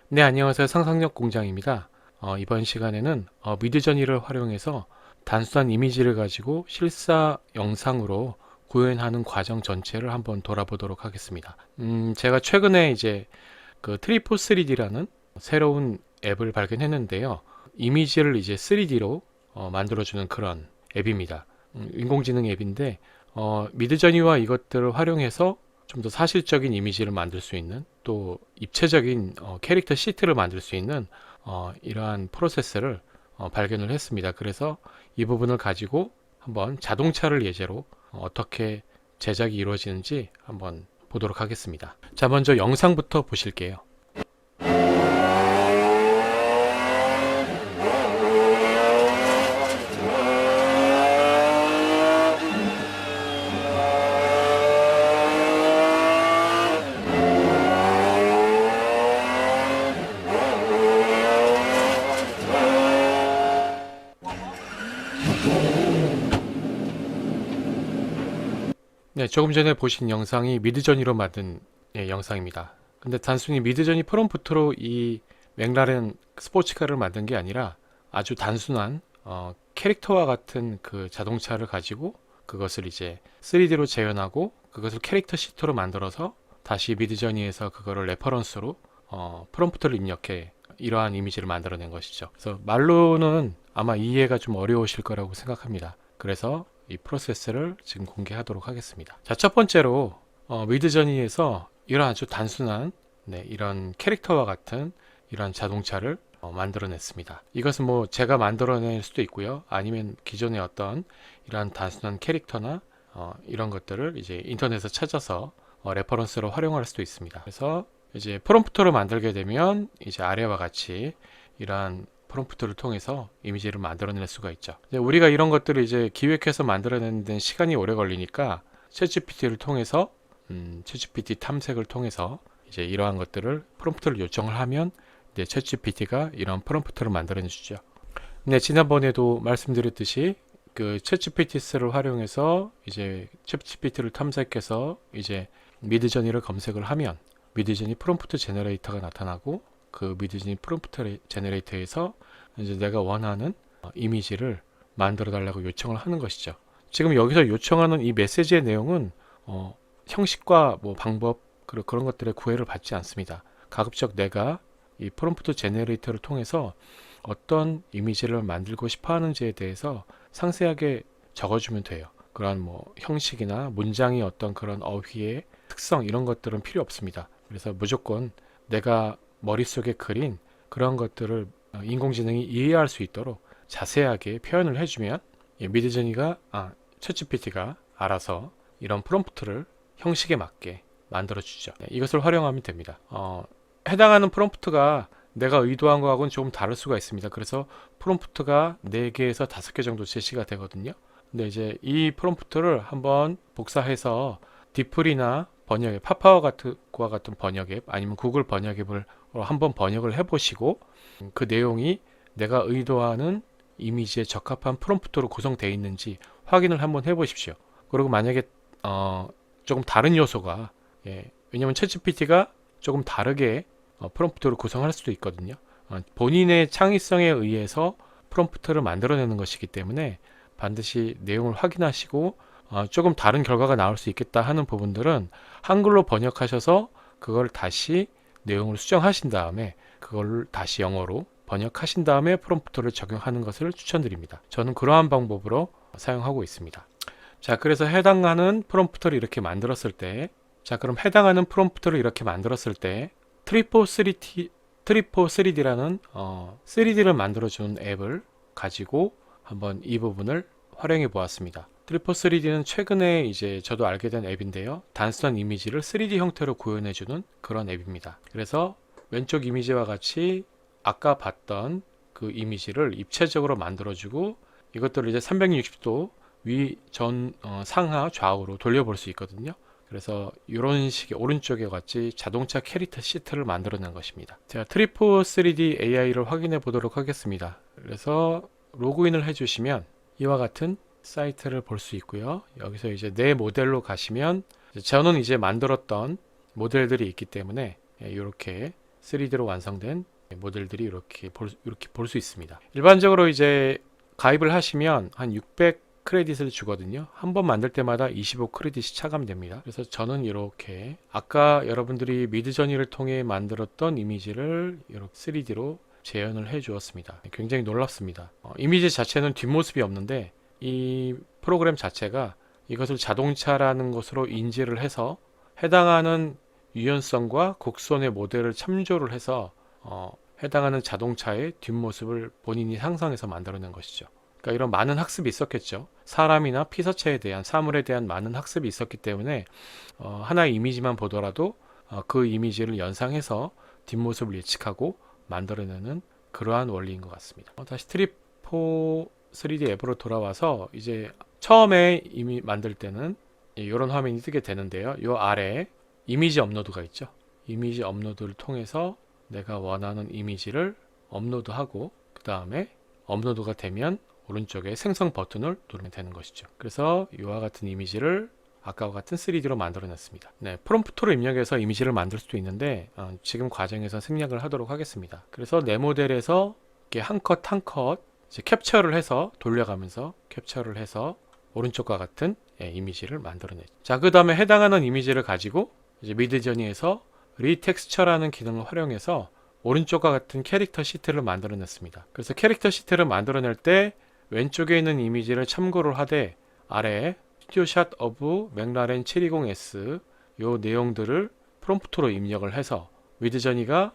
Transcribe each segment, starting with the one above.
네, 안녕하세요. 상상력 공장입니다. 이번 시간에는 미드저니를 활용해서 단순한 이미지를 가지고 실사 영상으로 구현하는 과정 전체를 한번 돌아보도록 하겠습니다. 제가 최근에 이제 그 트리포 3D라는 새로운 앱을 발견했는데요. 이미지를 이제 3D로 만들어주는 그런 앱입니다. 인공지능 앱인데 미드저니와 이것들을 활용해서 좀 더 사실적인 이미지를 만들 수 있는 또 입체적인 캐릭터 시트를 만들 수 있는 이러한 프로세스를 발견을 했습니다. 그래서 이 부분을 가지고 한번 자동차를 예제로 어떻게 제작이 이루어지는지 한번 보도록 하겠습니다. 자, 먼저 영상부터 보실게요. 네, 조금 전에 보신 영상이 미드저니로 만든 영상입니다. 근데 단순히 미드저니 프롬프트로 이 맥라렌 스포츠카를 만든 게 아니라 아주 단순한 캐릭터와 같은 그 자동차를 가지고 그것을 이제 3D로 재현하고 그것을 캐릭터 시트로 만들어서 다시 미드저니에서 그거를 레퍼런스로 프롬프트를 입력해 이러한 이미지를 만들어낸 것이죠. 그래서 말로는 아마 이해가 좀 어려우실 거라고 생각합니다. 그래서 이 프로세스를 지금 공개하도록 하겠습니다. 자, 첫 번째로 미드저니에서 이런 아주 단순한 이런 캐릭터와 같은 이런 자동차를 만들어냈습니다. 이것은 뭐 제가 만들어낼 수도 있고요. 아니면 기존의 어떤 이런 단순한 캐릭터나 이런 것들을 이제 인터넷에서 찾아서 레퍼런스로 활용할 수도 있습니다. 그래서 이제 프롬프트를 만들게 되면 이제 아래와 같이 이러한 프롬프트를 통해서 이미지를 만들어낼 수가 있죠. 우리가 이런 것들을 이제 기획해서 만들어내는 데는 시간이 오래 걸리니까 챗GPT를 통해서 챗GPT 탐색을 통해서 이제 이러한 것들을 프롬프트를 요청을 하면 이제 챗GPT가 이런 프롬프트를 만들어내 주죠. 네, 지난번에도 말씀드렸듯이 그 챗GPT를 활용해서 이제 챗GPT를 탐색해서 이제 미드저니를 검색을 하면 미드저니 프롬프트 제너레이터가 나타나고 그 미드저니 프롬프트 제너레이터에서 이제 내가 원하는 이미지를 만들어 달라고 요청을 하는 것이죠. 지금 여기서 요청하는 이 메시지의 내용은 형식과 뭐 방법 그런 것들의 구애를 받지 않습니다. 가급적 내가 이 프롬프트 제너레이터를 통해서 어떤 이미지를 만들고 싶어 하는지에 대해서 상세하게 적어주면 돼요. 그런 뭐 형식이나 문장의 어떤 그런 어휘의 특성 이런 것들은 필요 없습니다. 그래서 무조건 내가 머릿속에 그린 그런 것들을 인공지능이 이해할 수 있도록 자세하게 표현을 해주면 미드저니가 챗GPT가 알아서 이런 프롬프트를 형식에 맞게 만들어주죠. 이것을 활용하면 됩니다. 해당하는 프롬프트가 내가 의도한 거하고는 조금 다를 수가 있습니다. 그래서 프롬프트가 4개에서 5개 정도 제시가 되거든요. 근데 이제 이 프롬프트를 한번 복사해서 디플이나 번역앱, 파파와 같은 번역 앱 아니면 구글 번역 앱을 한번 번역을 해보시고 그 내용이 내가 의도하는 이미지에 적합한 프롬프트로 구성되어 있는지 확인을 한번 해보십시오. 그리고 만약에 조금 다른 요소가 왜냐면 챗GPT가 조금 다르게 프롬프트를 구성할 수도 있거든요. 본인의 창의성에 의해서 프롬프트를 만들어내는 것이기 때문에 반드시 내용을 확인하시고 조금 다른 결과가 나올 수 있겠다 하는 부분들은 한글로 번역하셔서 그걸 다시 내용을 수정하신 다음에 그걸 다시 영어로 번역하신 다음에 프롬프트를 적용하는 것을 추천드립니다. 저는 그러한 방법으로 사용하고 있습니다. 자, 그래서 해당하는 프롬프트를 이렇게 만들었을 때, 자, 그럼 해당하는 프롬프트를 이렇게 만들었을 때, 트리포 3D라는 3D를 만들어주는 앱을 가지고 한번 이 부분을 활용해 보았습니다. 트리포 3D는 최근에 이제 저도 알게 된 앱인데요. 단순한 이미지를 3D 형태로 구현해주는 그런 앱입니다. 그래서 왼쪽 이미지와 같이 아까 봤던 그 이미지를 입체적으로 만들어주고 이것들을 이제 360도 상하 좌우로 돌려볼 수 있거든요. 그래서 이런 식의 오른쪽에 같이 자동차 캐릭터 시트를 만들어낸 것입니다. 제가 트리포 3D AI를 확인해 보도록 하겠습니다. 그래서 로그인을 해주시면 이와 같은 사이트를 볼 수 있고요. 여기서 이제 내 모델로 가시면 저는 이제 만들었던 모델들이 있기 때문에 이렇게 3D로 완성된 모델들이 이렇게 볼 수 있습니다. 일반적으로 이제 가입을 하시면 한 600 크레딧을 주거든요. 한 번 만들 때마다 25 크레딧이 차감됩니다. 그래서 저는 이렇게 아까 여러분들이 미드저니를 통해 만들었던 이미지를 이렇게 3D로 재현을 해 주었습니다. 굉장히 놀랍습니다. 이미지 자체는 뒷모습이 없는데 이 프로그램 자체가 이것을 자동차라는 것으로 인지를 해서 해당하는 유연성과 곡선의 모델을 참조를 해서 해당하는 자동차의 뒷모습을 본인이 상상해서 만들어낸 것이죠. 그러니까 이런 많은 학습이 있었겠죠. 사람이나 피사체에 대한, 사물에 대한 많은 학습이 있었기 때문에 하나의 이미지만 보더라도 그 이미지를 연상해서 뒷모습을 예측하고 만들어내는 그러한 원리인 것 같습니다. 다시 트리포 3D 앱으로 돌아와서 이제 처음에 이미 만들 때는 이런 화면이 뜨게 되는데요. 이 아래에 이미지 업로드가 있죠. 이미지 업로드를 통해서 내가 원하는 이미지를 업로드하고 그 다음에 업로드가 되면 오른쪽에 생성 버튼을 누르면 되는 것이죠. 그래서 이와 같은 이미지를 아까와 같은 3D로 만들어냈습니다. 네, 프롬프트로 입력해서 이미지를 만들 수도 있는데 지금 과정에서 생략을 하도록 하겠습니다. 그래서 내 모델에서 이렇게 한 컷 한 컷 캡처를 해서 돌려가면서 캡처를 해서 오른쪽과 같은 이미지를 만들어냈죠. 자, 그 다음에 해당하는 이미지를 가지고 이제 미드저니에서 리텍스처라는 기능을 활용해서 오른쪽과 같은 캐릭터 시트를 만들어냈습니다. 그래서 캐릭터 시트를 만들어낼 때 왼쪽에 있는 이미지를 참고를 하되 아래에 스튜디오샷 오브 맥라렌 720S 요 내용들을 프롬프트로 입력을 해서 미드저니가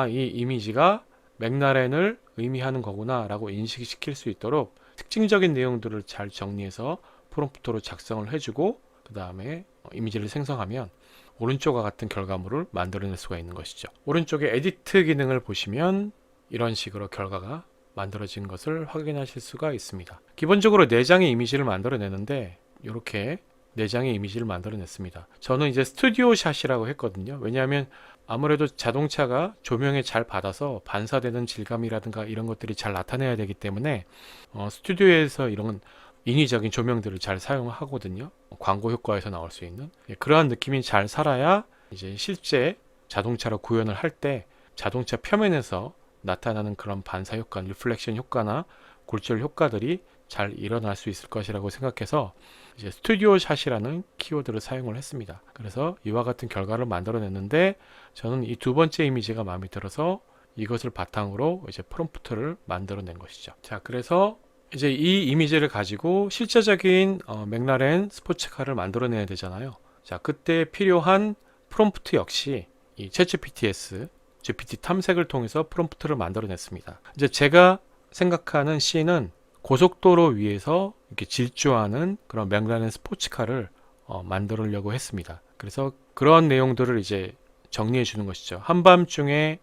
이 이미지가 맥라렌을 의미하는 거구나 라고 인식시킬 수 있도록 특징적인 내용들을 잘 정리해서 프롬프트로 작성을 해주고 그 다음에 이미지를 생성하면 오른쪽과 같은 결과물을 만들어낼 수가 있는 것이죠. 오른쪽에 에디트 기능을 보시면 이런 식으로 결과가 만들어진 것을 확인하실 수가 있습니다. 기본적으로 4장의 이미지를 만들어내는데 이렇게 4장의 이미지를 만들어냈습니다. 저는 이제 스튜디오 샷이라고 했거든요. 왜냐하면 아무래도 자동차가 조명에 잘 받아서 반사되는 질감이라든가 이런 것들이 잘 나타내야 되기 때문에 스튜디오에서 이런 인위적인 조명들을 잘 사용하거든요. 광고 효과에서 나올 수 있는 그러한 느낌이 잘 살아야 이제 실제 자동차로 구현을 할 때 자동차 표면에서 나타나는 그런 반사 효과, 리플렉션 효과나 굴절 효과들이 잘 일어날 수 있을 것이라고 생각해서 이제 스튜디오 샷이라는 키워드를 사용을 했습니다. 그래서 이와 같은 결과를 만들어냈는데 저는 이 두 번째 이미지가 마음에 들어서 이것을 바탕으로 이제 프롬프트를 만들어낸 것이죠. 자, 그래서 이제 이 이미지를 가지고 실제적인 맥라렌 스포츠카를 만들어내야 되잖아요. 자, 그때 필요한 프롬프트 역시 이 챗GPTS, GPT 탐색을 통해서 프롬프트를 만들어냈습니다. 이제 제가 생각하는 씬은 고속도로 위에서 이렇게 질주하는 그런 맥라렌 스포츠카를 만들려고 했습니다. 그래서 그런 내용들을 이제 정리해 주는 것이죠. 한밤중에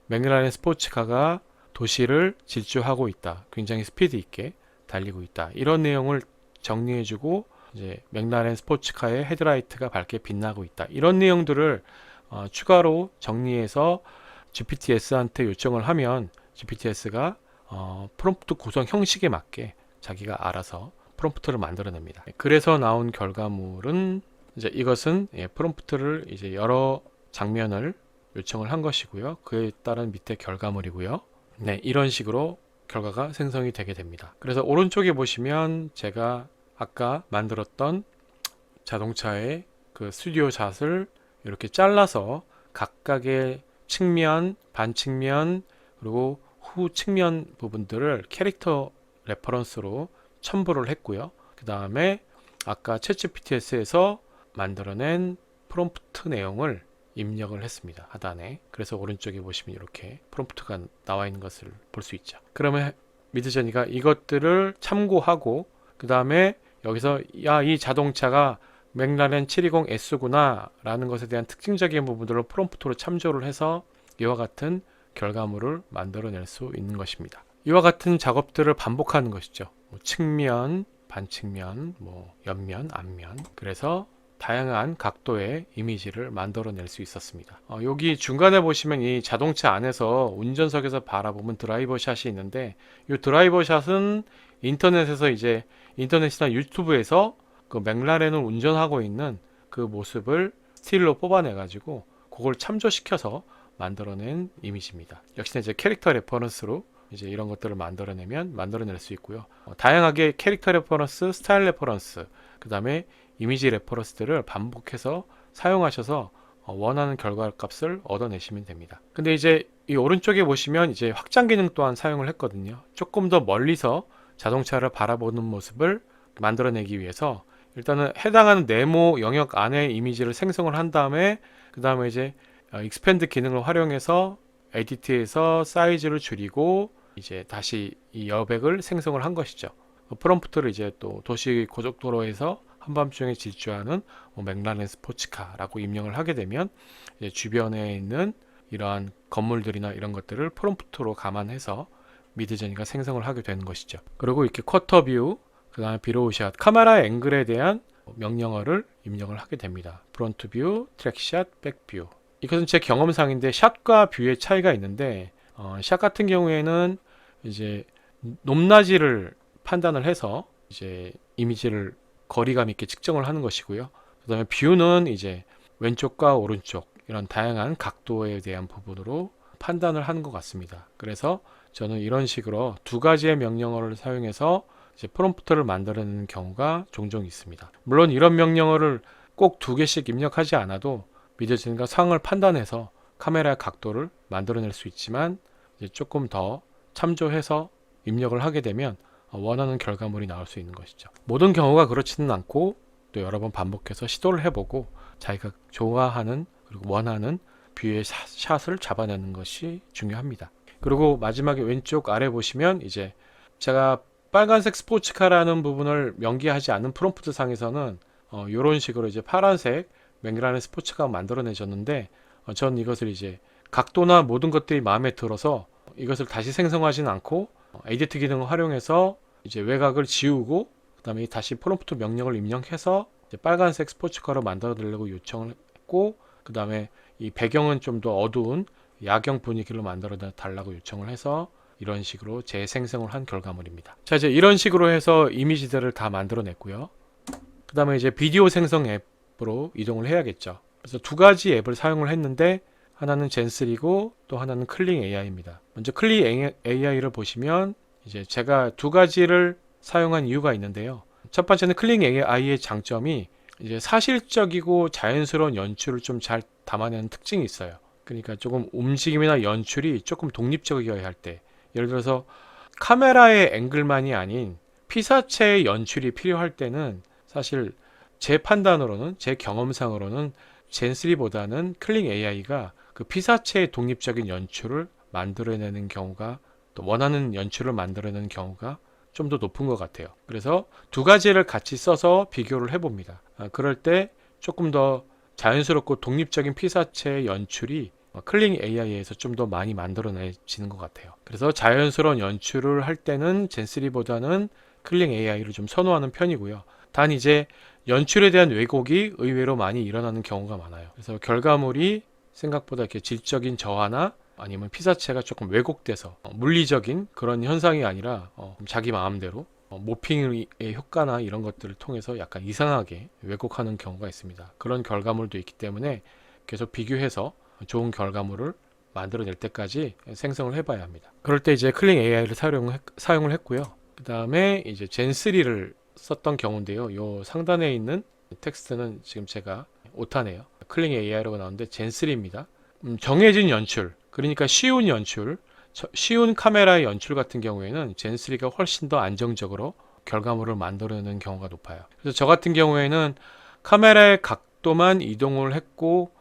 맥라렌 스포츠카가 도시를 질주하고 있다. 굉장히 스피드 있게 달리고 있다. 이런 내용을 정리해 주고 이제 맥라렌 스포츠카의 헤드라이트가 밝게 빛나고 있다. 이런 내용들을 추가로 정리해서 GPTS한테 요청을 하면 GPTS가 프롬프트 구성 형식에 맞게 자기가 알아서 프롬프트를 만들어냅니다. 그래서 나온 결과물은 이제 이것은 프롬프트를 이제 여러 장면을 요청을 한 것이고요. 그에 따른 밑에 결과물이고요. 네, 이런 식으로 결과가 생성이 되게 됩니다. 그래서 오른쪽에 보시면 제가 아까 만들었던 자동차의 그 스튜디오 샷을 이렇게 잘라서 각각의 측면, 반측면, 그리고 후 측면 부분들을 캐릭터 레퍼런스로 첨부를 했고요. 그 다음에 아까 챗GPT에서 만들어낸 프롬프트 내용을 입력을 했습니다. 하단에. 그래서 오른쪽에 보시면 이렇게 프롬프트가 나와 있는 것을 볼 수 있죠. 그러면 미드저니가 이것들을 참고하고 그 다음에 여기서 이 자동차가 맥라렌 720S구나 라는 것에 대한 특징적인 부분들을 프롬프트로 참조를 해서 이와 같은 결과물을 만들어낼 수 있는 것입니다. 이와 같은 작업들을 반복하는 것이죠. 측면, 반측면, 옆면, 앞면. 그래서 다양한 각도의 이미지를 만들어낼 수 있었습니다. 여기 중간에 보시면 이 자동차 안에서 운전석에서 바라보면 드라이버 샷이 있는데 이 드라이버 샷은 인터넷이나 유튜브에서 그 맥라렌을 운전하고 있는 그 모습을 스틸로 뽑아내 가지고 그걸 참조시켜서 만들어낸 이미지입니다. 역시나 이제 캐릭터 레퍼런스로 이제 이런 것들을 만들어낼 수 있고요. 다양하게 캐릭터 레퍼런스, 스타일 레퍼런스, 그 다음에 이미지 레퍼런스들을 반복해서 사용하셔서 원하는 결과값을 얻어내시면 됩니다. 근데 이제 이 오른쪽에 보시면 이제 확장 기능 또한 사용을 했거든요. 조금 더 멀리서 자동차를 바라보는 모습을 만들어내기 위해서 일단은 해당하는 네모 영역 안에 이미지를 생성을 한 다음에 그 다음에 이제 익스펜드 기능을 활용해서 에디트에서 사이즈를 줄이고 이제 다시 이 여백을 생성을 한 것이죠. 프롬프트를 이제 또 도시 고속도로에서 한밤중에 질주하는 맥라렌 스포츠카라고 입력을 하게 되면 이제 주변에 있는 이러한 건물들이나 이런 것들을 프롬프트로 감안해서 미드저니가 생성을 하게 되는 것이죠. 그리고 이렇게 쿼터 뷰, 그 다음에 비로우샷, 카메라 앵글에 대한 명령어를 입력을 하게 됩니다. 프론트 뷰, 트랙샷, 백뷰. 이것은 제 경험상인데 샷과 뷰의 차이가 있는데 샷 같은 경우에는 이제 높낮이를 판단을 해서 이제 이미지를 거리감 있게 측정을 하는 것이고요. 그 다음에 뷰는 이제 왼쪽과 오른쪽 이런 다양한 각도에 대한 부분으로 판단을 하는 것 같습니다. 그래서 저는 이런 식으로 두 가지의 명령어를 사용해서 이제 프롬프트를 만들어내는 경우가 종종 있습니다. 물론 이런 명령어를 꼭 두 개씩 입력하지 않아도 미드저니가 상황을 판단해서 카메라의 각도를 만들어낼 수 있지만 이제 조금 더 참조해서 입력을 하게 되면 원하는 결과물이 나올 수 있는 것이죠. 모든 경우가 그렇지는 않고 또 여러 번 반복해서 시도를 해보고 자기가 좋아하는 그리고 원하는 뷰의 샷을 잡아내는 것이 중요합니다. 그리고 마지막에 왼쪽 아래 보시면 이제 제가 빨간색 스포츠카라는 부분을 명기하지 않은 프롬프트 상에서는 이런 식으로 이제 파란색 맥라렌 스포츠카가 만들어내졌는데 전 이것을 이제 각도나 모든 것들이 마음에 들어서 이것을 다시 생성하지는 않고 에디트 기능을 활용해서 이제 외곽을 지우고 그 다음에 다시 프롬프트 명령을 입력해서 이제 빨간색 스포츠카로 만들어 달라고 요청을 했고 그 다음에 이 배경은 좀 더 어두운 야경 분위기로 만들어 달라고 요청을 해서 이런 식으로 재생성을 한 결과물입니다. 자, 이제 이런 식으로 해서 이미지들을 다 만들어 냈고요. 그 다음에 이제 비디오 생성 앱으로 이동을 해야겠죠. 그래서 두 가지 앱을 사용을 했는데 하나는 젠3고 또 하나는 클링 AI입니다. 먼저 클링 AI를 보시면 이제 제가 두 가지를 사용한 이유가 있는데요. 첫 번째는 클링 AI의 장점이 이제 사실적이고 자연스러운 연출을 좀 잘 담아내는 특징이 있어요. 그러니까 조금 움직임이나 연출이 조금 독립적이어야 할 때, 예를 들어서 카메라의 앵글만이 아닌 피사체의 연출이 필요할 때는 사실 제 판단으로는, 제 경험상으로는 젠3보다는 클링 AI가 그 피사체의 독립적인 연출을 만들어내는 경우가, 또 원하는 연출을 만들어내는 경우가 좀 더 높은 것 같아요. 그래서 두 가지를 같이 써서 비교를 해봅니다. 그럴 때 조금 더 자연스럽고 독립적인 피사체의 연출이 클링 AI에서 좀 더 많이 만들어내지는 것 같아요. 그래서 자연스러운 연출을 할 때는 젠3보다는 클링 AI를 좀 선호하는 편이고요. 단 이제 연출에 대한 왜곡이 의외로 많이 일어나는 경우가 많아요. 그래서 결과물이 생각보다 이렇게 질적인 저하나 아니면 피사체가 조금 왜곡돼서 물리적인 그런 현상이 아니라 자기 마음대로 모핑의 효과나 이런 것들을 통해서 약간 이상하게 왜곡하는 경우가 있습니다. 그런 결과물도 있기 때문에 계속 비교해서 좋은 결과물을 만들어낼 때까지 생성을 해봐야 합니다. 그럴 때 이제 클링 AI를 사용을 했고요. 그 다음에 이제 젠3를 썼던 경우인데요. 요 상단에 있는 텍스트는 지금 제가 오타네요. 클링 AI라고 나오는데 젠3입니다. 정해진 연출, 그러니까 쉬운 연출, 쉬운 카메라의 연출 같은 경우에는 젠3가 훨씬 더 안정적으로 결과물을 만들어내는 경우가 높아요. 그래서 저 같은 경우에는 카메라의 각도만 이동을 했고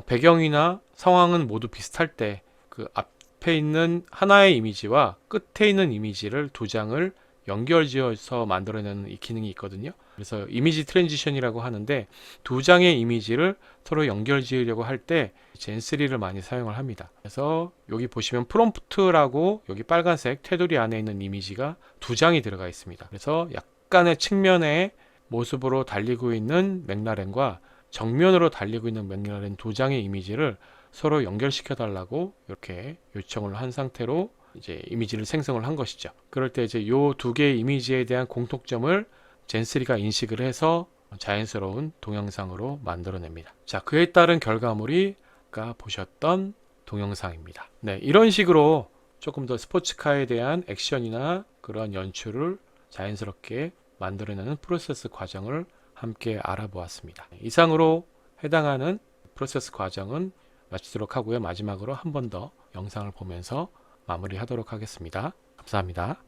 배경이나 상황은 모두 비슷할 때 그 앞에 있는 하나의 이미지와 끝에 있는 이미지를 두 장을 연결지어서 만들어내는 이 기능이 있거든요. 그래서 이미지 트랜지션이라고 하는데 두 장의 이미지를 서로 연결지으려고 할 때 젠3를 많이 사용을 합니다. 그래서 여기 보시면 프롬프트라고 여기 빨간색 테두리 안에 있는 이미지가 두 장이 들어가 있습니다. 그래서 약간의 측면의 모습으로 달리고 있는 맥라렌과 정면으로 달리고 있는 맥라렌 두 장의 이미지를 서로 연결시켜 달라고 이렇게 요청을 한 상태로 이제 이미지를 생성을 한 것이죠. 그럴 때 이제 요 두 개의 이미지에 대한 공통점을 젠3가 인식을 해서 자연스러운 동영상으로 만들어냅니다. 자, 그에 따른 결과물이 아까 보셨던 동영상입니다. 네, 이런 식으로 조금 더 스포츠카에 대한 액션이나 그런 연출을 자연스럽게 만들어내는 프로세스 과정을 함께 알아보았습니다. 이상으로 해당하는 프로세스 과정은 마치도록 하고요. 마지막으로 한 번 더 영상을 보면서 마무리하도록 하겠습니다. 감사합니다.